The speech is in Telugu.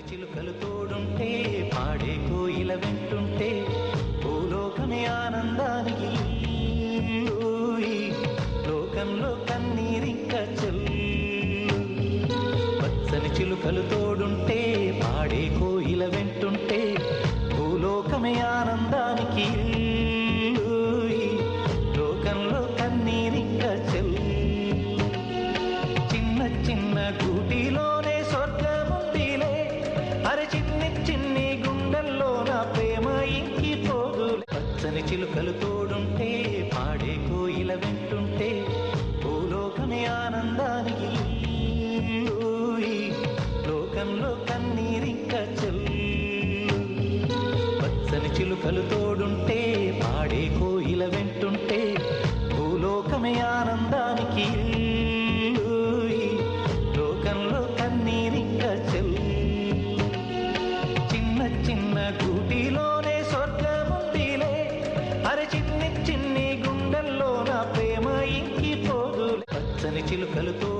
చిలుకలు తోడుంటే పాడే కోయిల వింటుంటే భూలోకమే ఆనందానికి లోకంలో కన్నీరింక చెల్లు పచ్చని చిలుకలు తోడుంటే పాడే కోయిల వింటుంటే భూలోకమే ఆనందానికి లోకంలో కన్నీరింక చెల్లు చిన్న చిన్న గూటిలోనే స్వర్గముందిలే అరే చిన్ని చిన్ని గుండెల్లో నా ప్రేమ ఇంకిపోదు పచ్చని చిలుకలు తోడుంటే పాడే కోయిల వింటుంటే భూలోకమే ఆనందానికి లోకంలో కన్నీరింక చెల్లు పచ్చని చిలుకలు తోడుంటే పాడే కోయిల వింటుంటే భూలోకమే ఆనందానికి లోకంలో కన్నీరింక చెల్లు చిన్న చిన్న గూటిలోనే స్వర్గముందిలే అరే చిన్ని చిన్ని గుండెల్లో నా ప్రేమ ఇంకిపోదు పచ్చని చిలుకలతో